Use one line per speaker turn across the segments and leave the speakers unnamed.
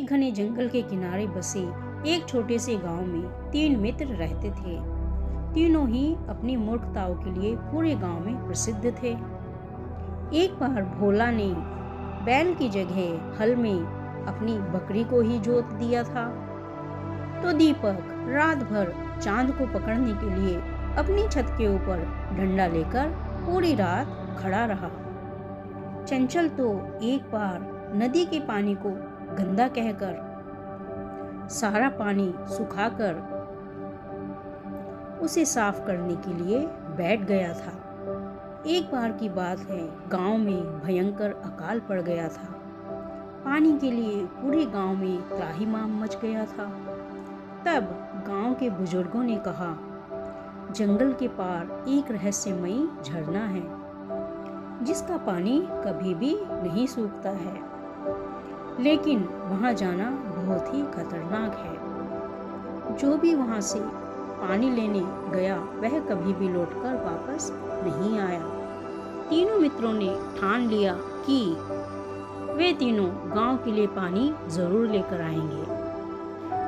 एक घने जंगल के किनारे बसे एक छोटे से गांव में 3 मित्र रहते थे। तीनों ही अपनी मूर्खताओं के लिए पूरे गांव में प्रसिद्ध थे। एक बार भोला ने बैल की जगह हल में अपनी बकरी को ही जोत दिया था, तो दीपक रात भर चांद को पकड़ने के लिए अपनी छत के ऊपर डंडा लेकर पूरी रात खड़ा रहा। चंचल तो एक बार नदी के पानी को गंदा कहकर सारा पानी सुखाकर उसे साफ करने के लिए बैठ गया था। एक बार की बात है, गांव में भयंकर अकाल पड़ गया था। पानी के लिए पूरे गांव में त्राहिमाम मच गया था। तब गांव के बुजुर्गों ने कहा, जंगल के पार एक रहस्यमयी झरना है जिसका पानी कभी भी नहीं सूखता है, लेकिन वहां जाना बहुत ही खतरनाक है। जो भी वहां से पानी लेने गया वह कभी भी लौटकर वापस नहीं आया। तीनों मित्रों ने ठान लिया कि वे तीनों गांव के लिए पानी जरूर लेकर आएंगे।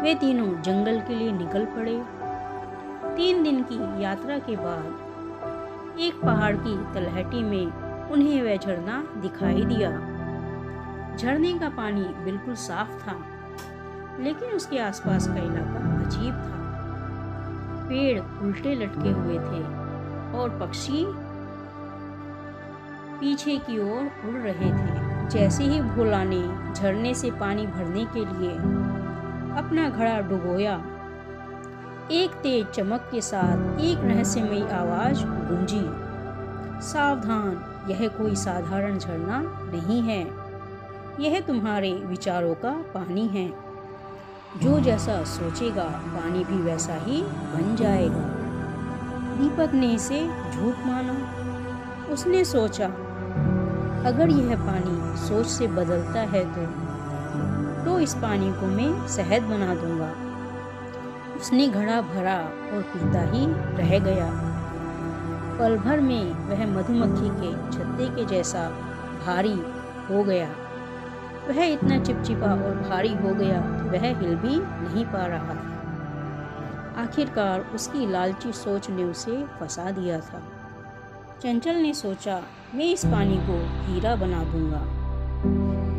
वे तीनों जंगल के लिए निकल पड़े। 3 दिन की यात्रा के बाद एक पहाड़ की तलहटी में उन्हें वह झरना दिखाई दिया। झरने का पानी बिल्कुल साफ था, लेकिन उसके आसपास का इलाका अजीब था। पेड़ उल्टे लटके हुए थे और पक्षी पीछे की ओर उड़ रहे थे। जैसे ही भोला ने झरने से पानी भरने के लिए अपना घड़ा डुबोया, एक तेज चमक के साथ एक रहस्यमयी आवाज गूंजी, सावधान, यह कोई साधारण झरना नहीं है, यह तुम्हारे विचारों का पानी है। जो जैसा सोचेगा पानी भी वैसा ही बन जाएगा। दीपक ने इसे झूठ माना। उसने सोचा, अगर यह पानी सोच से बदलता है तो इस पानी को मैं शहद बना दूंगा। उसने घड़ा भरा और पीता ही रह गया। पल भर में वह मधुमक्खी के छत्ते के जैसा भारी हो गया। वह इतना चिपचिपा और भारी हो गया कि वह हिल भी नहीं पा रहा था। आखिरकार उसकी लालची सोच ने उसे फंसा दिया था। चंचल ने सोचा, मैं इस पानी को हीरा बना दूंगा।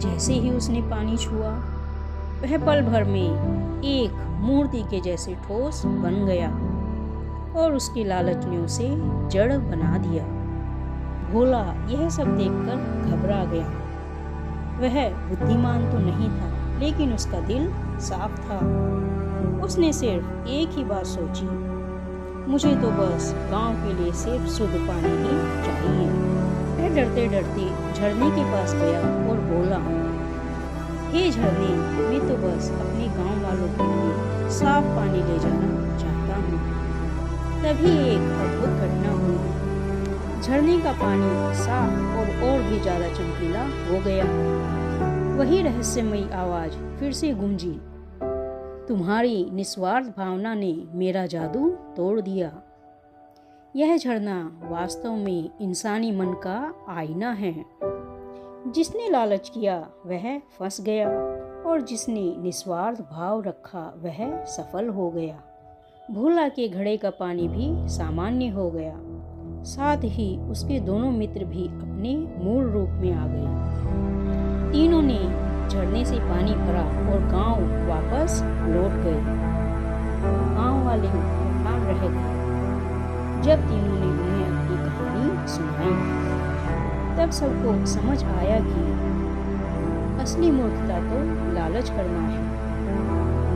जैसे ही उसने पानी छुआ, वह पल भर में एक मूर्ति के जैसे ठोस बन गया और उसकी लालच ने उसे जड़ बना दिया। भोला यह सब देखकर घबरा गया। वह बुद्धिमान तो नहीं था, लेकिन उसका दिल साफ था। उसने सिर्फ एक ही बात सोची, मुझे तो बस गांव के लिए सिर्फ शुद्ध पानी ही चाहिए। वह डरते डरते झरने के पास गया और बोला, हे झरने, मैं तो बस अपने गांव वालों के लिए साफ पानी ले जाना चाहता हूँ। तभी एक अद्भुत घटना हुई। झरने का पानी साफ और भी ज्यादा चमकीला हो गया। वही रहस्यमयी आवाज फिर से गूंजी, तुम्हारी निस्वार्थ भावना ने मेरा जादू तोड़ दिया। यह झरना वास्तव में इंसानी मन का आईना है। जिसने लालच किया वह फंस गया और जिसने निस्वार्थ भाव रखा वह सफल हो गया। भोला के घड़े का पानी भी सामान्य हो गया। साथ ही उसके दोनों मित्र भी अपने मूल रूप में आ गए। तीनों ने झरने से पानी भरा और गांव वापस लौट गए। गांव वाले हैरान रह गए जब तीनों ने उन्हें अपनी कहानी सुनाई। तब सबको समझ आया कि असली मूर्खता तो लालच करना है,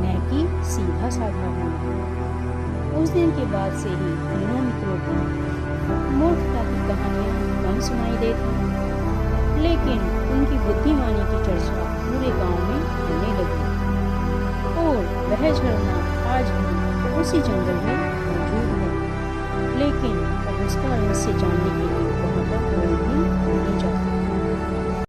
न कि सीधा साधा होना। उस दिन के बाद से ही तीनों मित्रों को मूर्खता की कहानियां कम सुनाई देती, लेकिन उनकी बुद्धिमानी की चर्चा पूरे गांव में होने लगी। और वह झरना आज भी उसी जंगल में मौजूद है, लेकिन अब उसका रहस्य जानने के लिए